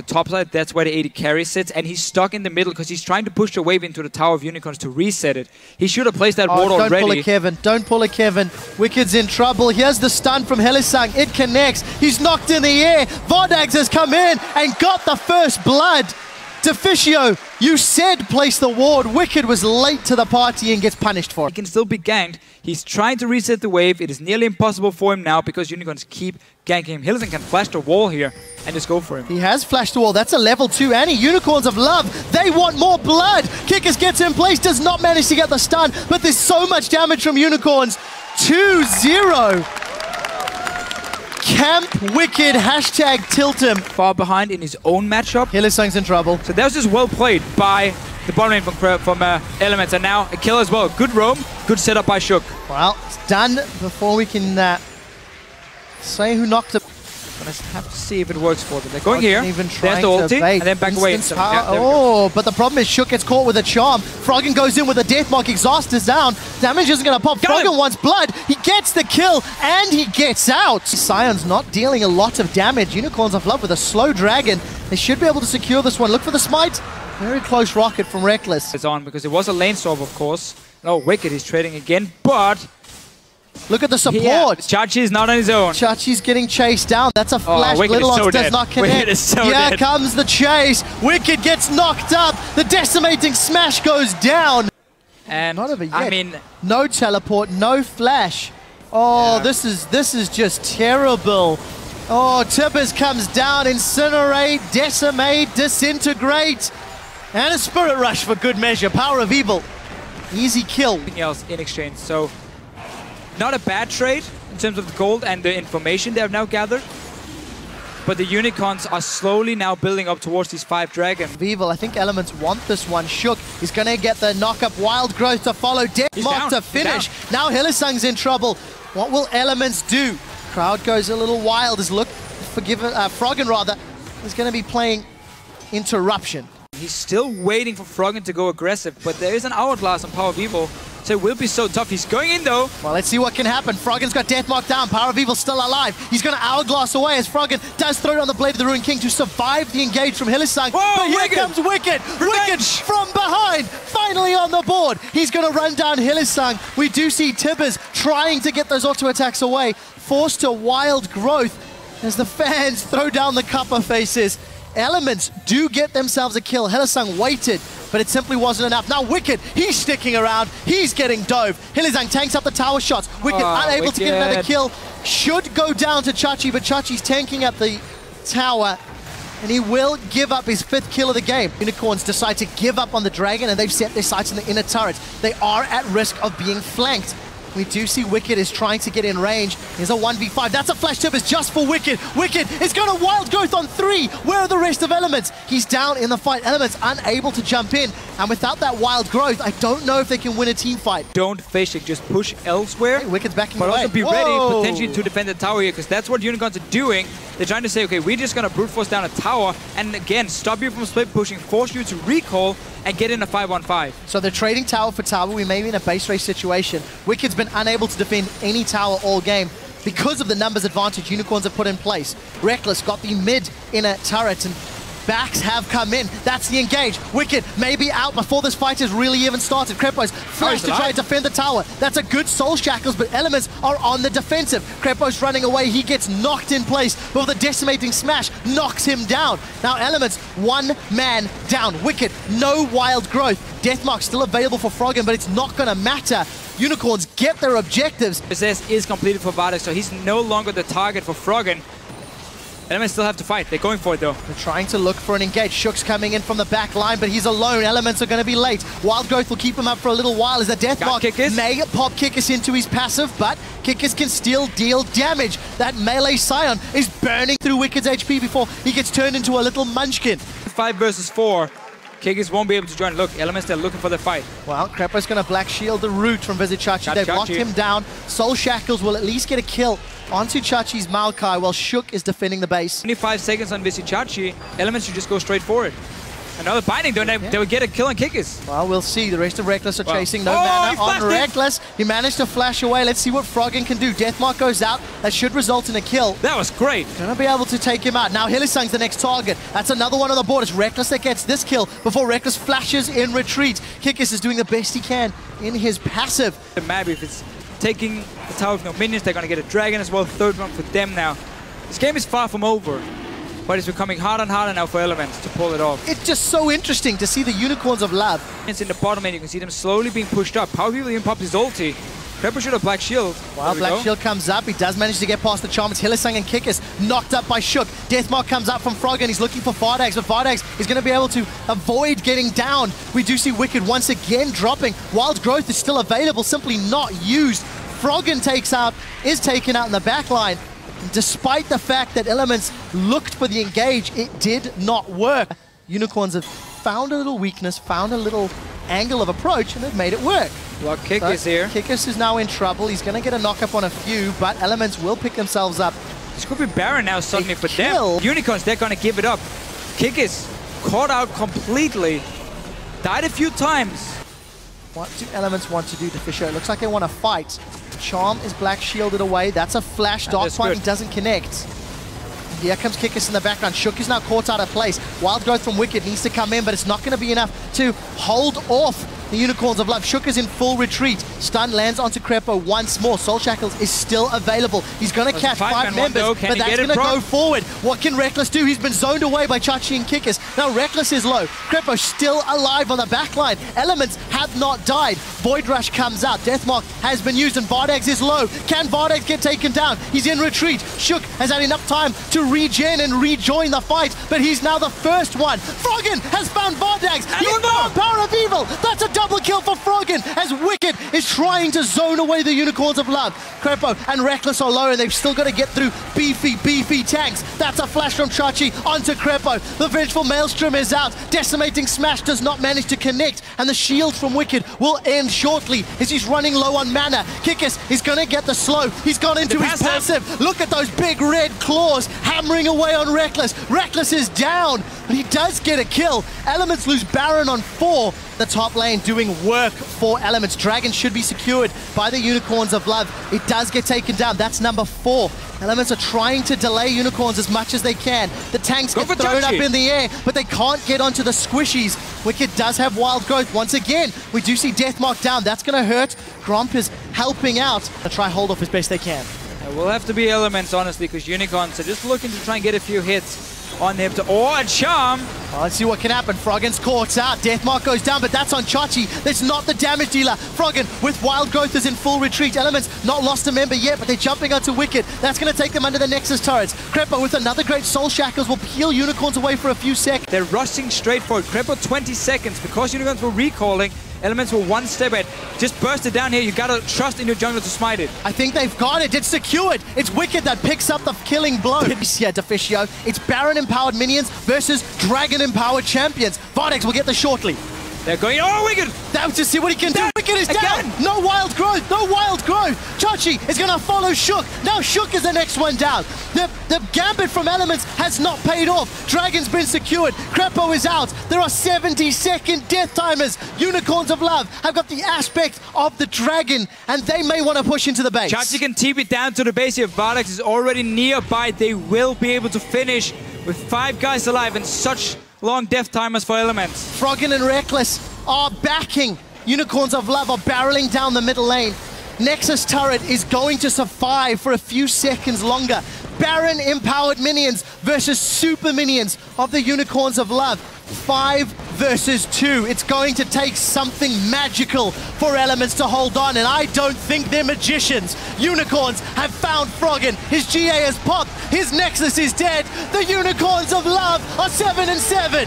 top side. That's where the AD carry sits, and he's stuck in the middle because he's trying to push the wave into the Tower of Unicorns to reset it. He should have placed that ward already. Don't pull it, Kevin. Don't pull it, Kevin. Wicked's in trouble. Here's the stun from Hylissang. It connects. He's knocked in the air. Vardags has come in and got the first blood. Deficio, you said place the ward. Wickd was late to the party and gets punished for it. He can still be ganked. He's trying to reset the wave. It is nearly impossible for him now because Unicorns keep ganking him. Hylissang can flash the wall here and just go for him. He has flashed the wall. That's a level 2 Annie. Unicorns of Love. They want more blood. Kikis gets in place. Does not manage to get the stun. But there's so much damage from Unicorns. 2-0. Camp Wicked, hashtag tilt him. Far behind in his own matchup. Hylissang's in trouble. So that was just well played by the bottom lane from Elements. And now a kill as well. Good roam, good setup by Shook. Well, it's done before we can say who knocked it. Gonna have to see if it works for them. They're going here. There's the ulti, and then back away. Yeah, but the problem is Shook gets caught with a charm. Froggen goes in with a death mark. Exhaust is down. Damage isn't gonna pop. Froggen wants blood. He gets the kill, and he gets out. Sion's not dealing a lot of damage. Unicorns of Love with a slow dragon. They should be able to secure this one. Look for the smite. Very close rocket from Rekkles. It's on because it was a lane swap, of course. No, Wicked is trading again, but look at the support. Yeah, Chachi is not on his own. Chachi's getting chased down. That's a flash. Little so does not connect. Here comes the chase. Wicked gets knocked up. The decimating smash goes down. And not over yet. I mean, no teleport, no flash. Oh, yeah. This is just terrible. Oh, Tibbers comes down. Incinerate, decimate, disintegrate, and a spirit rush for good measure. Power of Evil. Easy kill. Anything else in exchange. So not a bad trade in terms of the gold and the information they have now gathered. But the Unicorns are slowly now building up towards these 5 dragons. Evil, I think Elements want this one. Shook is going to get the knock-up. Wild Growth to follow. Death Mark to finish. Now Hylissang's in trouble. What will Elements do? Crowd goes a little wild. Froggen rather is going to be playing Interruption. He's still waiting for Froggen to go aggressive, but there is an Hourglass on PowerOfEvil, so it will be so tough. He's going in though. Well, let's see what can happen. Froggen's got Death Mark down. PowerOfEvil still alive. He's going to Hourglass away as Froggen does throw down the Blade of the Ruined King to survive the engage from Hylissang. Whoa, but here comes Wicked. Wicked from behind, finally on the board. He's going to run down Hylissang. We do see Tibbers trying to get those auto attacks away, forced to Wild Growth as the fans throw down the copper faces. Elements do get themselves a kill. Hylissang waited, but it simply wasn't enough. Now Wicked, he's sticking around. He's getting dove. Hylissang tanks up the tower shots. Wicked unable to get another kill. Should go down to Chachi, but Chachi's tanking up the tower, and he will give up his 5th kill of the game. Unicorns decide to give up on the dragon, and they've set their sights on the inner turrets. They are at risk of being flanked. We do see Wicked is trying to get in range. Here's a 1v5. That's a flash Tibbers just for Wicked. Wicked is going to Wild Growth on 3. Where are the rest of Elements? He's down in the fight. Elements unable to jump in. And without that Wild Growth, I don't know if they can win a team fight. Don't face it. Just push elsewhere. Hey, Wicked's backing away. But also be ready potentially to defend the tower here, because that's what Unicorns are doing. They're trying to say, okay, we're just going to brute force down a tower and again, stop you from split pushing, force you to recall and get in a 5-on-5. So they're trading tower for tower. We may be in a base race situation. Wicked's been unable to defend any tower all game because of the numbers advantage Unicorns have put in place. Rekkles got the mid inner turret and backs have come in. That's the engage. Wicked may be out before this fight has really even started. Krepo's flash to try and defend the tower. That's a good soul shackles, but Elements are on the defensive. Krepo's running away. He gets knocked in place, but the decimating smash knocks him down. Now Elements, 1 man down. Wicked, no Wild Growth. Deathmark still available for Froggen, but it's not going to matter. Unicorns get their objectives. LCS is completed for Vardags, so he's no longer the target for Froggen. Elements still have to fight. They're going for it though. They're trying to look for an engage. Shook's coming in from the back line, but he's alone. Elements are going to be late. Wild Growth will keep him up for a little while as the Deathmark may pop Kikis into his passive, but Kikis can still deal damage. That melee Sion is burning through Wicked's HP before he gets turned into a little munchkin. 5 versus 4. Kikis won't be able to join. Look, Elements, they're looking for the fight. Well, Krepo's going to Black Shield the root from Vizicsacsi. They've locked him down. Soul Shackles will at least get a kill onto Chachi's Maokai while Shook is defending the base. 25 seconds on Vizicsacsi. Elements should just go straight for it. Another binding, they would get a kill on Kikis. Well, we'll see. The rest of Rekkles are chasing. No Oh, mana on he flashed Rekkles. He managed to flash away. Let's see what Froggen can do. Deathmark goes out. That should result in a kill. That was great. Gonna be able to take him out. Now Hylissang's the next target. That's another one on the board. It's Rekkles that gets this kill before Rekkles flashes in retreat. Kikis is doing the best he can in his passive. Maybe if it's taking the tower with no minions, they're gonna get a dragon as well. Third one for them now. This game is far from over, but it's becoming harder and harder now for Elements to pull it off. It's just so interesting to see the Unicorns of Love. It's in the bottom lane, you can see them slowly being pushed up. PowerOfEvil even popped his ulti. Krepo should have Black Shield. Wow, Black Shield comes up. He does manage to get past the charm. It's Hylissang and Kikis knocked up by Shook. Deathmark comes up from Froggen. He's looking for Vardags, but Vardags is going to be able to avoid getting down. We do see Wickd once again dropping. Wild Growth is still available, simply not used. Froggen is taken out in the back line. Despite the fact that Elements looked for the engage, it did not work. Unicorns have found a little weakness, found a little angle of approach, and they've made it work. Block Kikis here. Kikis is now in trouble. He's going to get a knock-up on a few, but Elements will pick themselves up. This could be Baron now suddenly for them. Unicorns, they're going to give it up. Kikis caught out completely. Died a few times. What do Elements want to do to Fisher? It looks like they want to fight. Charm is Black Shielded away. That's a flash. Dark Fighting doesn't connect. Here comes Kikis in the background. Shook is now caught out of place. Wild Growth from Wickd needs to come in, but it's not going to be enough to hold off the Unicorns of Love. Shook is in full retreat. Stun lands onto Krepo once more. Soul Shackles is still available. He's going to catch 5 members, but that's going to go forward. What can Rekkles do? He's been zoned away by Chachi and Kikis. Now Rekkles is low. Krepo still alive on the backline. Elements have not died. Void Rush comes out. Deathmark has been used, and Vardags is low. Can Vardags get taken down? He's in retreat. Shook has had enough time to regen and rejoin the fight, but he's now the first one. Froggen has found Vardags. He's found PowerOfEvil. That's a double kill for Froggen as Wickd is trying to zone away the Unicorns of Love. Krepo and Rekkles are low, and they've still got to get through beefy tanks. That's a flash from Chachi onto Krepo. The Vengeful Maelstrom is out. Decimating Smash does not manage to connect, and the shield from Wickd will end shortly as he's running low on mana. Kikis is going to get the slow. He's gone into his passive. Look at those big red claws hammering away on Rekkles. Rekkles is down, but he does get a kill. Elements lose Baron on 4. The top lane doing work for Elements. Dragon should be secured by the Unicorns of Love. It does get taken down. That's number 4. Elements are trying to delay Unicorns as much as they can. The tanks get thrown up in the air, but they can't get onto the squishies. Wickd does have Wild Growth. Once again, we do see Deathmark down. That's going to hurt. Gromp is helping out. They'll try hold off as best they can. It will have to be Elements, honestly, because Unicorns are just looking to try and get a few hits on him to a charm. Oh, let's see what can happen. Froggen's caught out. Deathmark goes down, but that's on Chachi. That's not the damage dealer. Froggen with Wild Growth is in full retreat. Elements not lost a member yet, but they're jumping onto Wickd. That's going to take them under the Nexus turrets. Krepo with another great Soul Shackles will peel Unicorns away for a few seconds. They're rushing straight forward. Krepo 20 seconds because Unicorns were recalling. Elements were one step ahead. Just burst it down here. You gotta trust in your jungler to smite it. I think they've got it. It's secured. It's Wickd that picks up the killing blow. Yeah, Deficio. It's Baron-empowered minions versus Dragon-empowered champions. Vardags will get this shortly. They're going, oh, Wickd! Now to see what he can do. Wickd is down. No Wild Growth. No Wild Growth. Chachi is going to follow Shook. Now Shook is the next one down. The gambit from Elements has not paid off. Dragon's been secured. Krepo is out. There are 70-second death timers. Unicorns of Love have got the aspect of the dragon, and they may want to push into the base. Chachi can TP it down to the base here. Vardags is already nearby. They will be able to finish with 5 guys alive and such long death timers for Elements. Froggen and Rekkles are backing. Unicorns of Love are barreling down the middle lane. Nexus turret is going to survive for a few seconds longer. Baron-empowered minions versus super minions of the Unicorns of Love. 5 versus 2. It's going to take something magical for Elements to hold on, and I don't think they're magicians. Unicorns have found Froggen. His GA has popped. His Nexus is dead. The Unicorns of Love are 7-7.